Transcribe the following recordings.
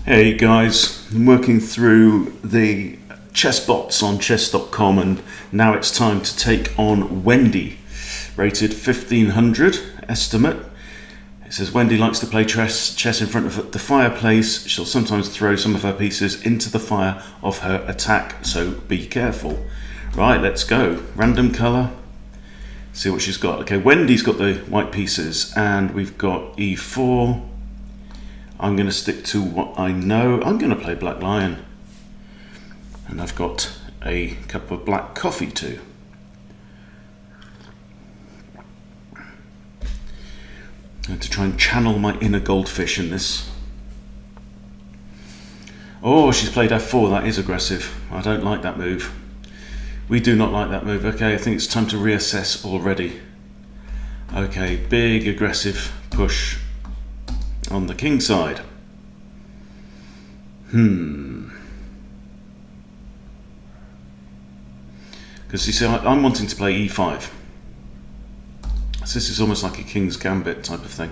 Hey guys, I'm working through the chess bots on chess.com and now it's time to take on Wendy, rated 1500 estimate. It says Wendy likes to play chess in front of the fireplace. She'll sometimes throw some of her pieces into the fire of her attack, so be careful. Right, let's go. Random colour. See what she's got. Okay, Wendy's got the white pieces and we've got e4. I'm going to stick to what I know. I'm going to play Black Lion. And I've got a cup of black coffee too. I'm going to try and channel my inner goldfish in this. Oh, she's played f4. That is aggressive. I don't like that move. We do not like that move. Okay, I think it's time to reassess already. Okay, big aggressive push on the king side. Because you see, I'm wanting to play e5. So this is almost like a king's gambit type of thing.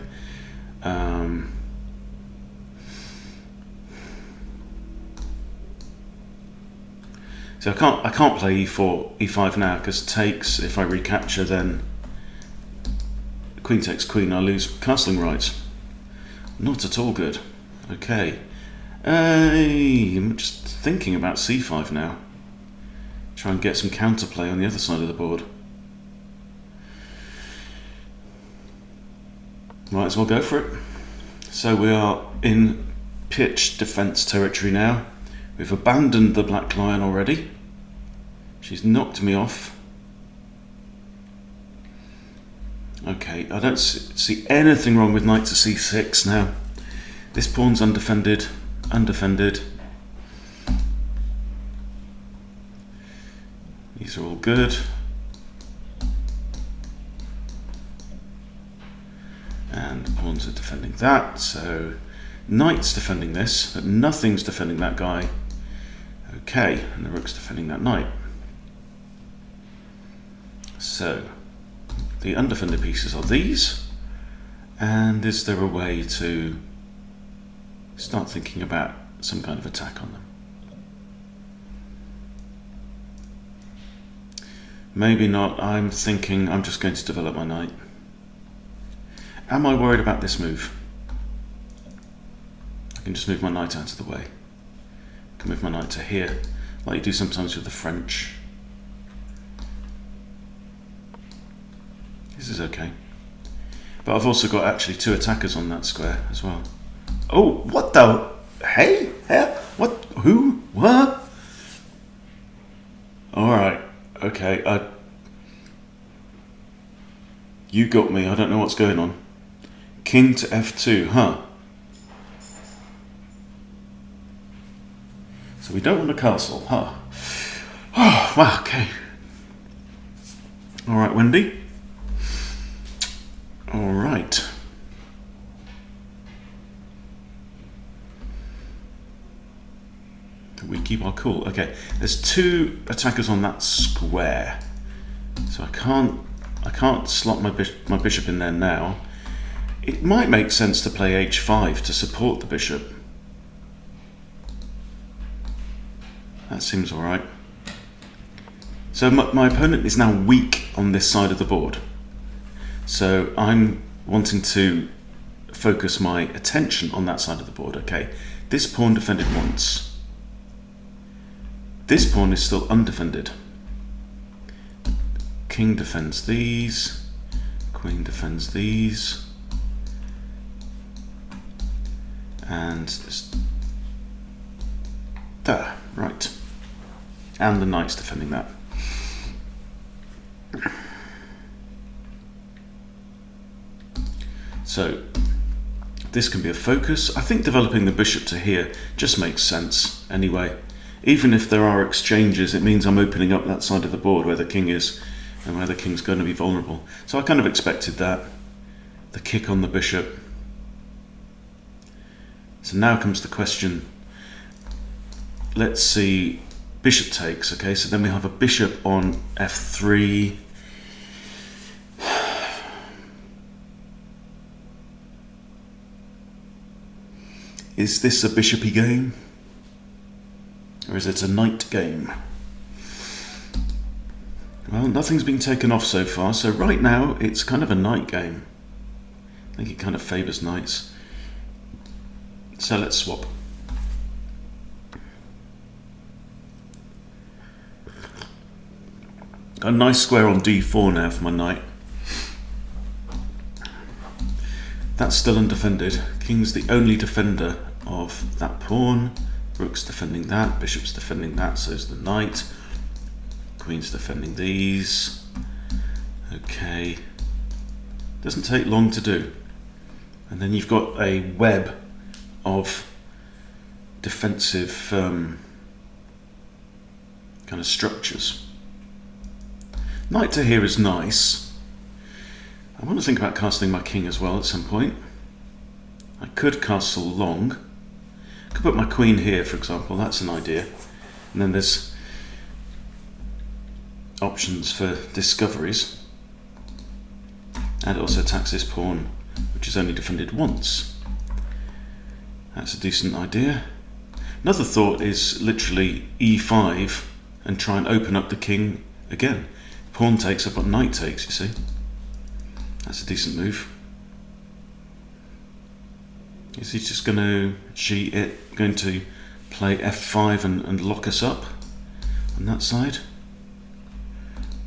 So I can't play e4, e5 now because takes. If I recapture, then queen takes queen. I lose castling rights. Not at all good. Okay. I'm just thinking about c5 now. Try and get some counterplay on the other side of the board. Might as well go for it. So we are in pitch defense territory now. We've abandoned the Black Lion already. She's knocked me off. Okay, I don't see anything wrong with knight to c6 now. This pawn's undefended. These are all good. And the pawns are defending that, so knight's defending this, but nothing's defending that guy. Okay, and the rook's defending that knight. So the undefended pieces are these, and is there a way to start thinking about some kind of attack on them? Maybe not. I'm thinking I'm just going to develop my knight. Am I worried about this move? I can just move my knight out of the way. I can move my knight to here, like you do sometimes with the French. This is okay. But I've also got actually two attackers on that square as well. Oh, what the? Hey? What? Who? What? Alright. Okay. You got me. I don't know what's going on. King to f2, huh? So we don't want a castle, huh? Oh, wow, okay. Alright, Wendy. Alright. We keep our cool. Okay, there's two attackers on that square. So I can't slot my bishop in there now. It might make sense to play h5 to support the bishop. That seems alright. So my opponent is now weak on this side of the board. So I'm wanting to focus my attention on that side of the board. Okay, this pawn defended once. This pawn is still undefended. King defends these. Queen defends these. And this, there, right. And the knight's defending that. So this can be a focus. I think developing the bishop to here just makes sense anyway. Even if there are exchanges, it means I'm opening up that side of the board where the king is and where the king's going to be vulnerable. So I kind of expected that. The kick on the bishop. So now comes the question. Let's see. Bishop takes. Okay, so then we have a bishop on f3. Is this a bishopy game? Or is it a knight game? Well, nothing's been taken off so far, so right now it's kind of a knight game. I think it kind of favours knights. So let's swap. Got a nice square on d4 now for my knight. That's still undefended. King's the only defender of that pawn. Rook's defending that, bishop's defending that, so's the knight. Queen's defending these. Okay. Doesn't take long to do. And then you've got a web of defensive kind of structures. Knight to here is nice. I want to think about castling my king as well at some point. I could castle long. I could put my queen here, for example. That's an idea. And then there's options for discoveries. And it also attacks this pawn, which is only defended once. That's a decent idea. Another thought is literally e5 and try and open up the king again. Pawn takes up what knight takes, you see. That's a decent move. Is he just going to going to play f5 and lock us up on that side?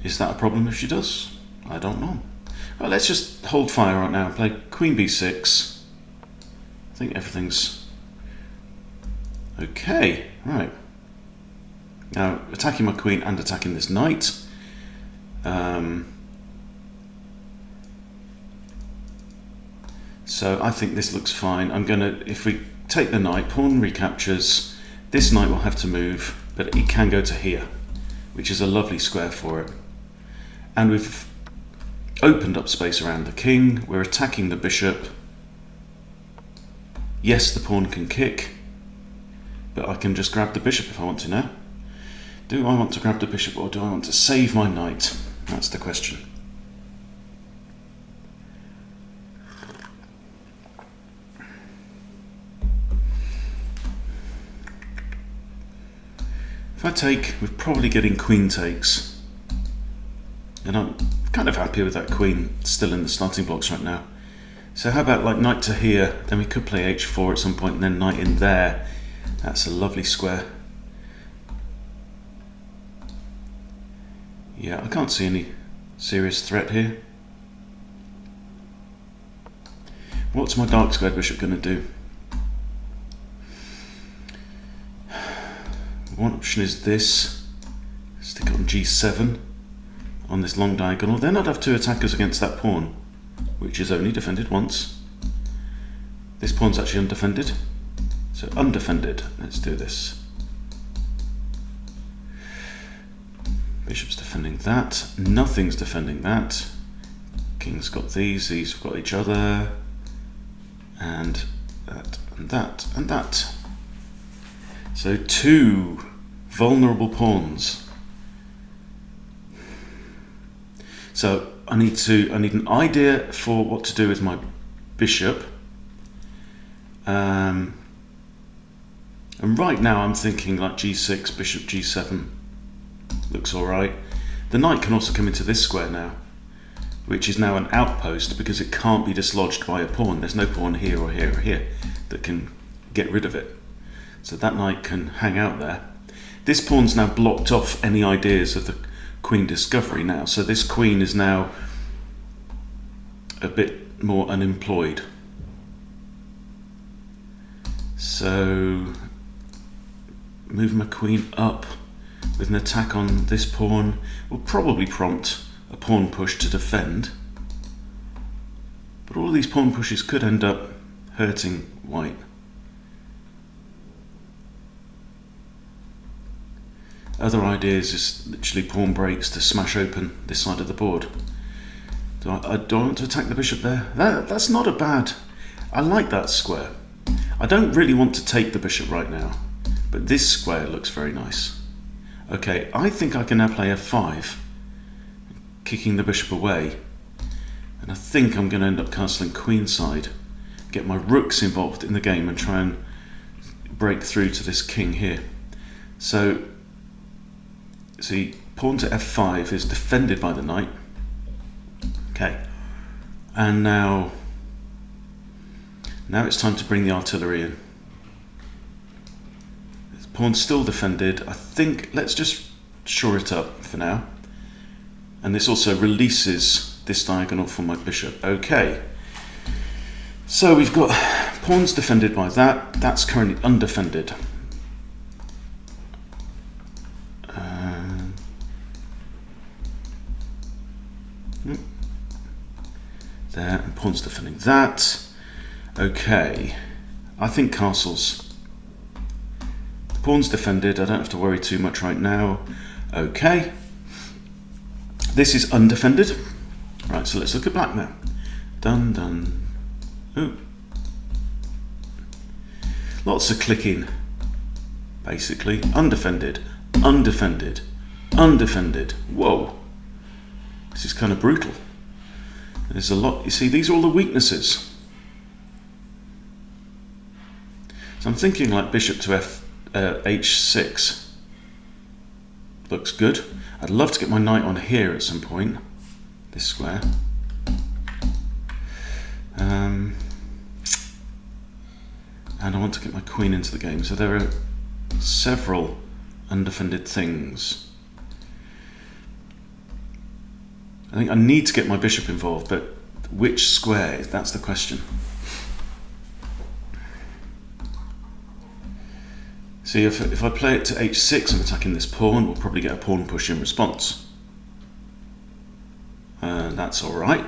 Is that a problem if she does? I don't know. Well, let's just hold fire right now and play queen b6. I think everything's okay. Right. Now, attacking my queen and attacking this knight. So I think this looks fine. I'm gonna, if we take the knight, pawn recaptures, this knight will have to move, but it can go to here, which is a lovely square for it. And we've opened up space around the king. We're attacking the bishop. Yes, the pawn can kick, but I can just grab the bishop if I want to now. Do I want to grab the bishop or do I want to save my knight? That's the question. If I take, we're probably getting queen takes. And I'm kind of happy with that queen still in the starting blocks right now. So how about like knight to here, then we could play h4 at some point and then knight in there. That's a lovely square. Yeah, I can't see any serious threat here. What's my dark squared bishop going to do? One option is this. Stick it on g7 on this long diagonal. Then I'd have two attackers against that pawn, which is only defended once. This pawn's actually undefended. So undefended. Let's do this. Bishop's defending that. Nothing's defending that. King's got these have got each other. And that, and that, and that. So two vulnerable pawns. So I need an idea for what to do with my bishop. And right now I'm thinking like g6, bishop g7 looks alright. The knight can also come into this square now, which is now an outpost because it can't be dislodged by a pawn. There's no pawn here or here or here that can get rid of it. So that knight can hang out there. This pawn's now blocked off any ideas of the queen discovery now. So this queen is now a bit more unemployed. So move my queen up with an attack on this pawn will probably prompt a pawn push to defend. But all these pawn pushes could end up hurting white. Other ideas is literally pawn breaks to smash open this side of the board. Do I want to attack the bishop there? That's not a bad... I like that square. I don't really want to take the bishop right now, but this square looks very nice. Okay, I think I can now play f5, kicking the bishop away. And I think I'm going to end up castling queenside, get my rooks involved in the game and try and break through to this king here. So, see, pawn to f5 is defended by the knight. Okay, and now it's time to bring the artillery in. This pawn's still defended. I think let's just shore it up for now. And this also releases this diagonal for my bishop. Okay, so we've got pawns defended by that. That's currently undefended. There, and pawn's defending that. Okay, I think castles. The pawn's defended, I don't have to worry too much right now. Okay, this is undefended. Right, so let's look at black now. Done, done. Ooh. Lots of clicking, basically. Undefended, undefended, undefended. Whoa, this is kind of brutal. There's a lot, you see, these are all the weaknesses. So I'm thinking like bishop to h6 looks good. I'd love to get my knight on here at some point, this square. And I want to get my queen into the game. So there are several undefended things. I think I need to get my bishop involved, but which square? That's the question. See, if I play it to h6, I'm attacking this pawn. We'll probably get a pawn push in response. That's all right.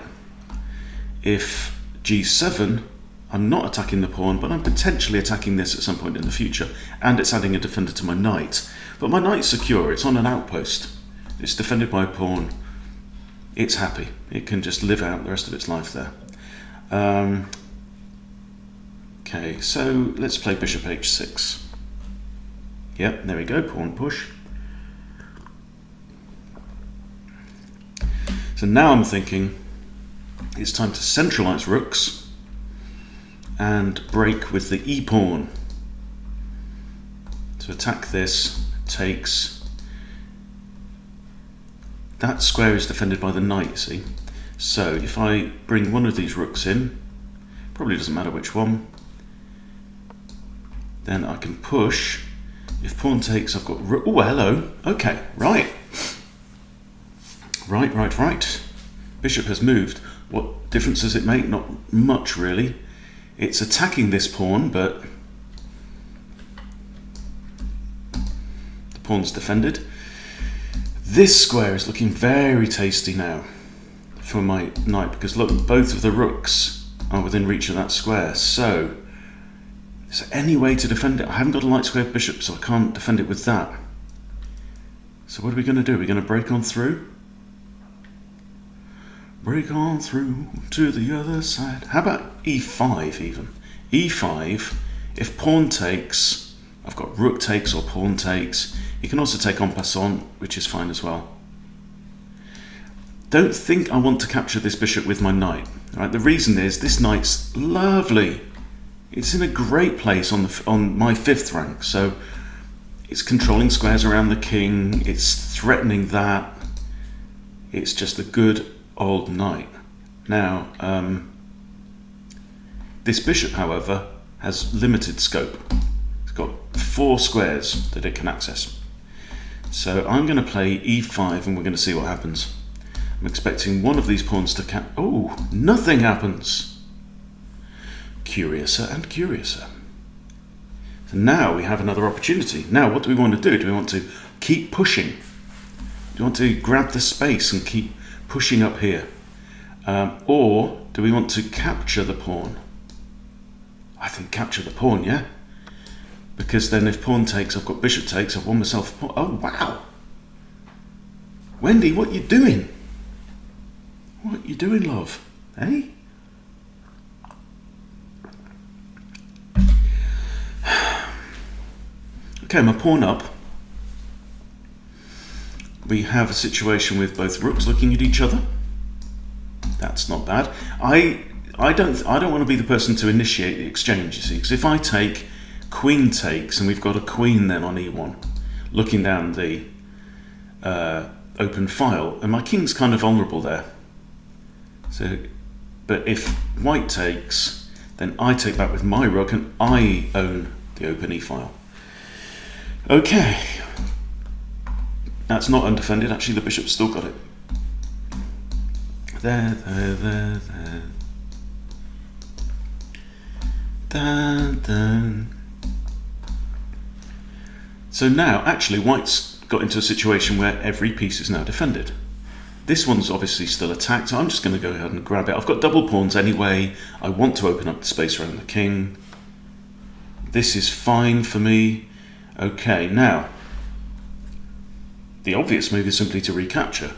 If g7, I'm not attacking the pawn, but I'm potentially attacking this at some point in the future, and it's adding a defender to my knight. But my knight's secure. It's on an outpost. It's defended by a pawn. It's happy. It can just live out the rest of its life there. Okay, so let's play bishop h6. Yep, there we go, pawn push. So now I'm thinking it's time to centralize rooks and break with the e-pawn. To attack this takes... That square is defended by the knight, you see. So if I bring one of these rooks in, probably doesn't matter which one, then I can push. If pawn takes, I've got rook. Oh, hello. Okay, right. Right. Bishop has moved. What difference does it make? Not much, really. It's attacking this pawn, but the pawn's defended. This square is looking very tasty now for my knight, because look, both of the rooks are within reach of that square. So, is there any way to defend it? I haven't got a light square bishop, so I can't defend it with that. So what are we going to do? We're going to break on through? Break on through to the other side. How about e5 even? e5, if pawn takes, I've got rook takes or pawn takes. You can also take en passant, which is fine as well. Don't think I want to capture this bishop with my knight. Right? The reason is this knight's lovely. It's in a great place on my 5th rank, so it's controlling squares around the king. It's threatening that. It's just a good old knight. Now, this bishop, however, has limited scope. It's got 4 squares that it can access. So I'm going to play e5 and we're going to see what happens. I'm expecting one of these pawns to oh, nothing happens. Curiouser and curiouser. So now we have another opportunity. Now what do we want to do? Do we want to keep pushing? Do we want to grab the space and keep pushing up here? Or do we want to capture the pawn? I think capture the pawn, yeah? Because then if pawn takes, I've got bishop takes, I've won myself a pawn. Oh, wow. Wendy, what you doing? What you doing, love? Eh? Okay, my pawn up. We have a situation with both rooks looking at each other. That's not bad. I don't want to be the person to initiate the exchange, you see, because if I take, queen takes, and we've got a queen then on e1, looking down the open file, and my king's kind of vulnerable there. So, but if white takes, then I take back with my rook, and I own the open e file. Okay, that's not undefended. Actually, the bishop's still got it. There. Dun. So now, actually, white's got into a situation where every piece is now defended. This one's obviously still attacked, so I'm just going to go ahead and grab it. I've got double pawns anyway. I want to open up the space around the king. This is fine for me. Okay, now, the obvious move is simply to recapture,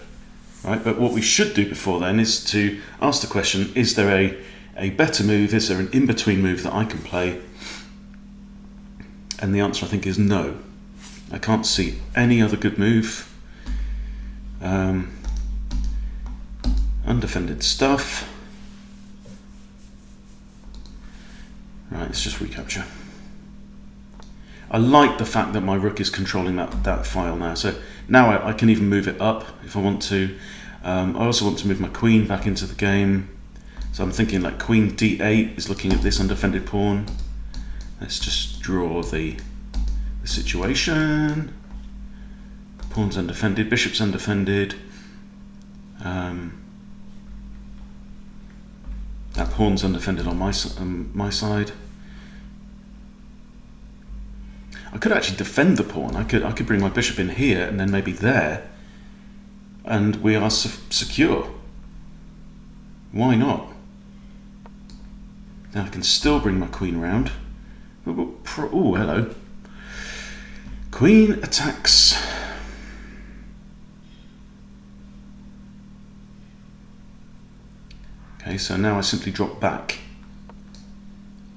right? But what we should do before then is to ask the question, is there a better move? Is there an in-between move that I can play? And the answer, I think, is no. I can't see any other good move. Undefended stuff. Right, let's just recapture. I like the fact that my rook is controlling that file now. So now I can even move it up if I want to. I also want to move my queen back into the game. So I'm thinking like queen d8 is looking at this undefended pawn. Let's just draw the situation. Pawn's undefended, bishop's undefended. That pawn's undefended on my side. I could actually defend the pawn. I could bring my bishop in here and then maybe there, and we are secure. Why not? Now I can still bring my queen round. Oh, hello. Queen attacks. Okay, so now I simply drop back.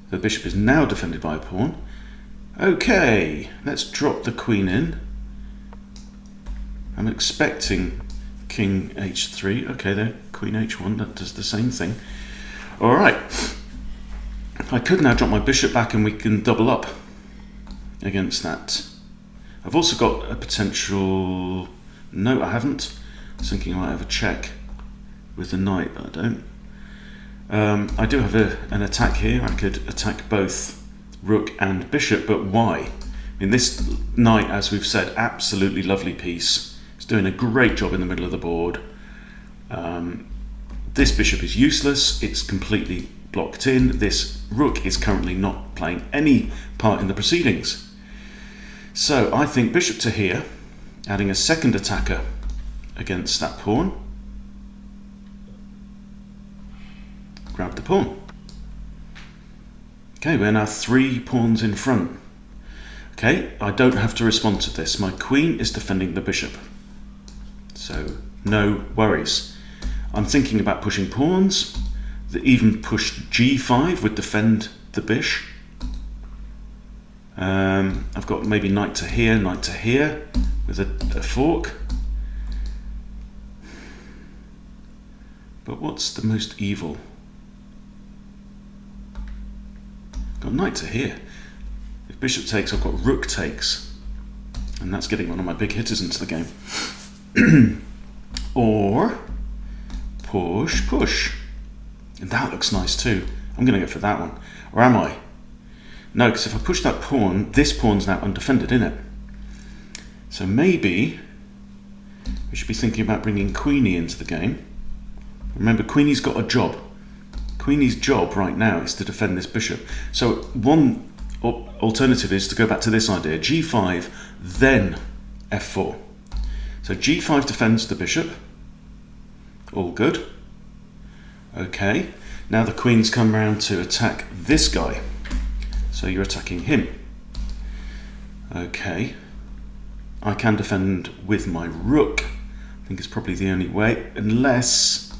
The bishop is now defended by a pawn. Okay, let's drop the queen in. I'm expecting king h3. Okay, there, queen h1, that does the same thing. All right. I could now drop my bishop back and we can double up against that. I've also got a potential... No, I haven't. I was thinking I might have a check with the knight, but I don't. I do have an attack here. I could attack both rook and bishop, but why? I mean, this knight, as we've said, absolutely lovely piece. It's doing a great job in the middle of the board. This bishop is useless. It's completely blocked in. This rook is currently not playing any part in the proceedings. So I think bishop to here, adding a second attacker against that pawn. Grab the pawn. Okay, we're now 3 pawns in front. Okay, I don't have to respond to this. My queen is defending the bishop. So, no worries. I'm thinking about pushing pawns. Even push g5 would defend the bish. I've got maybe knight to here with a fork. But what's the most evil? Got knight to here. If bishop takes, I've got rook takes. And that's getting one of my big hitters into the game. Or push. And that looks nice too. I'm going to go for that one. Or am I? No, because if I push that pawn, this pawn's now undefended, isn't it? So maybe we should be thinking about bringing Queenie into the game. Remember, Queenie's got a job. Queenie's job right now is to defend this bishop. So one alternative is to go back to this idea, g5, then f4. So g5 defends the bishop. All good. Okay, now the queen's come round to attack this guy. So you're attacking him. Okay, I can defend with my rook. I think it's probably the only way, unless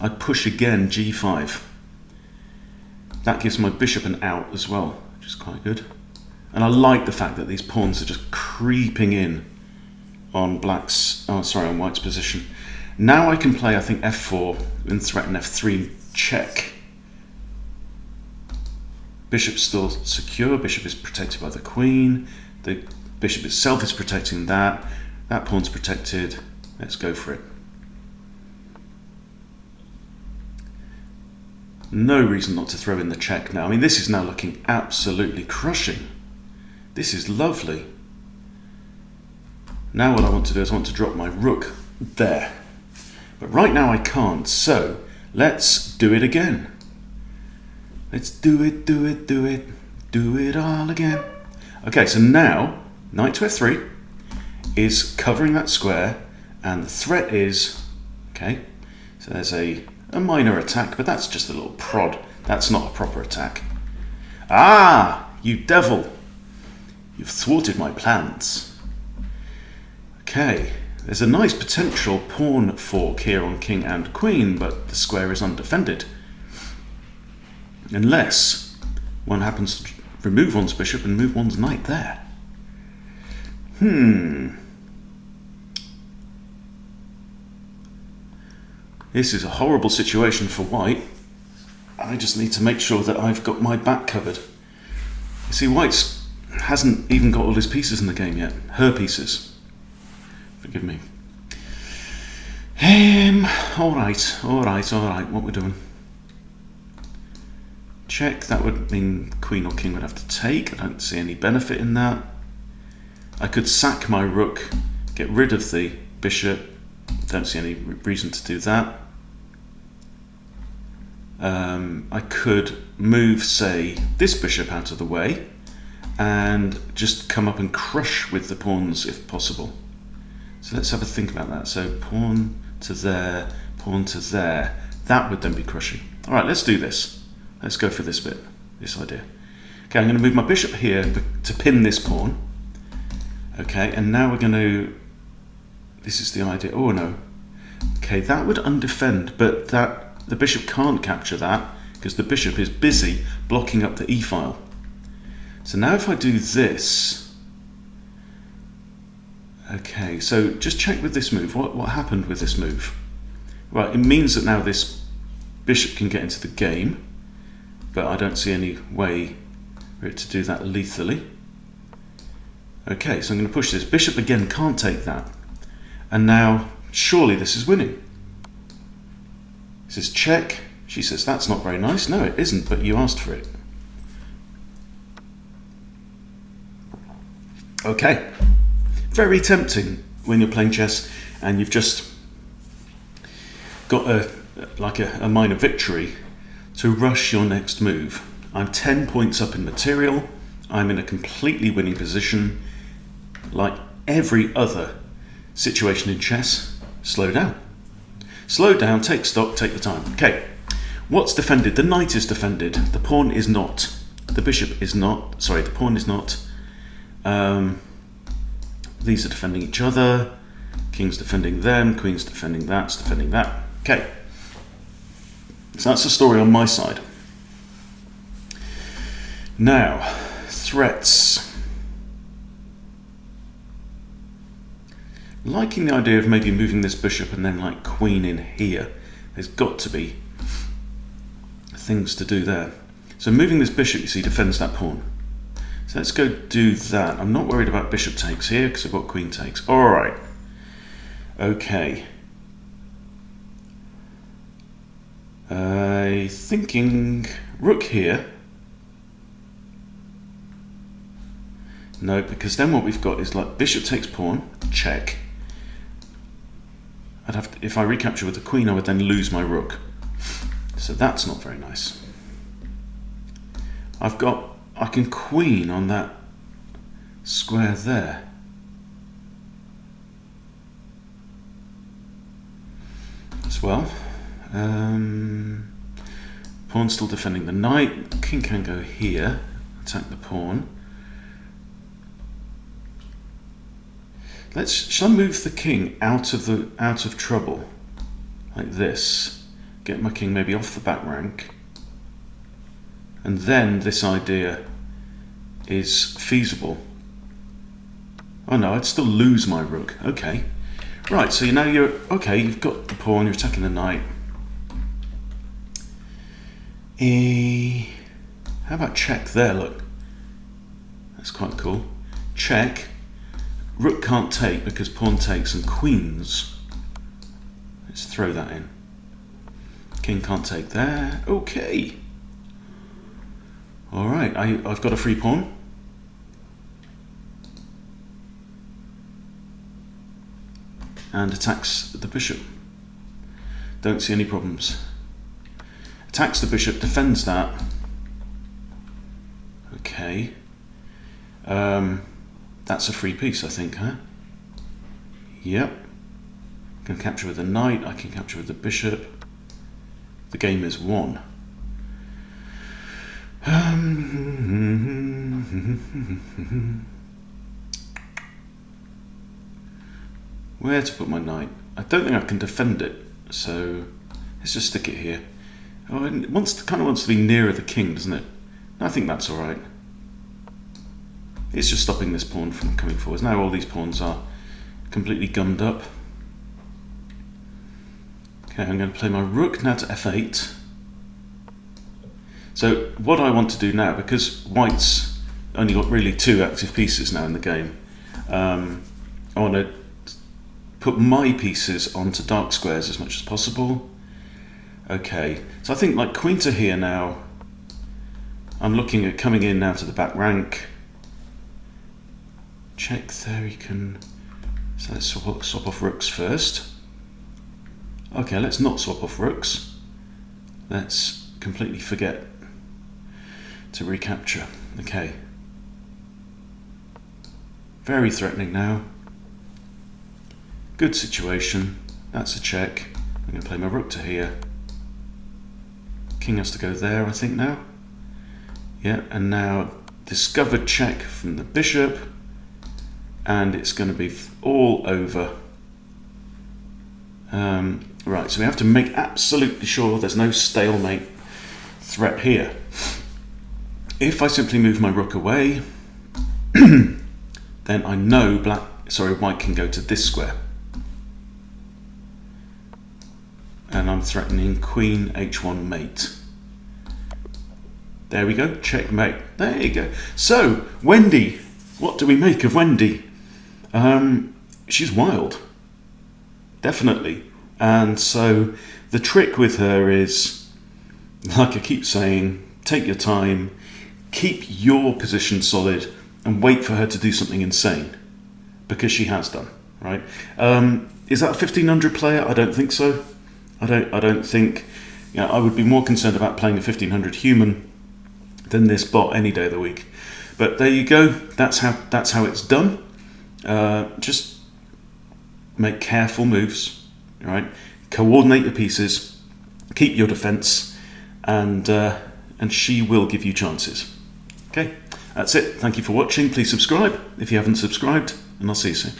I push again g5. That gives my bishop an out as well, which is quite good. And I like the fact that these pawns are just creeping in on on white's position. Now I can play, I think, f4 and threaten f3 check. Bishop's still secure. Bishop is protected by the queen. The bishop itself is protecting that. That pawn's protected. Let's go for it. No reason not to throw in the check now. I mean, this is now looking absolutely crushing. This is lovely. Now what I want to do is I want to drop my rook there. But right now I can't, so let's do it again. Let's do it, do it, do it, do it all again. Okay, so now knight to f3 is covering that square, and the threat is, okay, so there's a minor attack, but that's just a little prod. That's not a proper attack. Ah, you devil. You've thwarted my plans. Okay, there's a nice potential pawn fork here on king and queen, but the square is undefended. Unless one happens to remove one's bishop and move one's knight there. This is a horrible situation for white. I just need to make sure that I've got my back covered. You see, white hasn't even got all his pieces in the game yet. Her pieces. Forgive me. Alright. What we're doing? Check. That would mean queen or king would have to take. I don't see any benefit in that. I could sack my rook, get rid of the bishop. Don't see any reason to do that. I could move, say, this bishop out of the way and just come up and crush with the pawns if possible. So let's have a think about that. So pawn to there, pawn to there. That would then be crushing. All right, let's do this. Let's go for this bit, this idea. Okay, I'm going to move my bishop here to pin this pawn. Okay, and now we're going to... This is the idea. Oh, no. Okay, that would undefend, but the bishop can't capture that because the bishop is busy blocking up the e-file. So now if I do this... Okay, so just check with this move. What happened with this move? Right, it means that now this bishop can get into the game, but I don't see any way for it to do that lethally. Okay, so I'm going to push this. Bishop again can't take that. And now, surely this is winning. This is check. She says, that's not very nice. No, it isn't, but you asked for it. Okay. Very tempting when you're playing chess and you've just got a minor victory to rush your next move. I'm 10 points up in material. I'm in a completely winning position. Like every other situation in chess, slow down. Slow down, take stock, take the time. Okay, what's defended? The knight is defended. The pawn is not. The bishop is not. Sorry, the pawn is not. These are defending each other. King's defending them. Queen's defending that. It's defending that. Okay. So that's the story on my side. Now, threats. Liking the idea of maybe moving this bishop and then like queen in here. There's got to be things to do there. So moving this bishop, you see, defends that pawn. So let's go do that. I'm not worried about bishop takes here because I've got queen takes. All right. Okay. Thinking rook here. No, because then what we've got is like bishop takes pawn, check. I'd have to, if I recapture with the queen, I would then lose my rook. So that's not very nice. I can queen on that square there. As well. Pawn still defending the knight. King can go here, attack the pawn. Shall I move the king out of trouble, like this? Get my king maybe off the back rank, and then this idea is feasible. Oh no, I'd still lose my rook. Okay, right. So now you've got the pawn. You're attacking the knight. How about check there, look. That's quite cool. Check. Rook can't take because pawn takes and queens. Let's throw that in. King can't take there. Okay. Alright, I've got a free pawn. And attacks the bishop. Don't see any problems. Attacks the bishop, defends that. Okay. That's a free piece, I think, huh? Yep. I can capture with the knight, I can capture with the bishop. The game is won. Where to put my knight? I don't think I can defend it, so let's just stick it here. Oh, and it kind of wants to be nearer the king, doesn't it? I think that's alright. It's just stopping this pawn from coming forwards. Now all these pawns are completely gummed up. Okay, I'm going to play my rook now to f8. So what I want to do now, because white's only got really 2 active pieces now in the game, I want to put my pieces onto dark squares as much as possible. Okay, so I think like queen to here now, I'm looking at coming in now to the back rank. Check there, you can, so let's swap off rooks first. Okay, let's not swap off rooks. Let's completely forget to recapture. Okay. Very threatening now. Good situation. That's a check. I'm going to play my rook to here. King has to go there, I think, now. Yeah, and now discovered check from the bishop. And it's going to be all over. Right, so we have to make absolutely sure there's no stalemate threat here. If I simply move my rook away, then I know white can go to this square. And I'm threatening queen h1 mate. There we go, checkmate. There you go. So, Wendy, what do we make of Wendy? She's wild. Definitely. And so the trick with her is, like I keep saying, take your time, keep your position solid, and wait for her to do something insane, because she has done, right? Is that a 1500 player? I don't think so. I don't think, I would be more concerned about playing a 1500 human than this bot any day of the week. But there you go. That's how it's done. Just make careful moves. Right, coordinate your pieces, keep your defense, and she will give you chances. Okay, that's it. Thank you for watching. Please subscribe if you haven't subscribed, and I'll see you soon.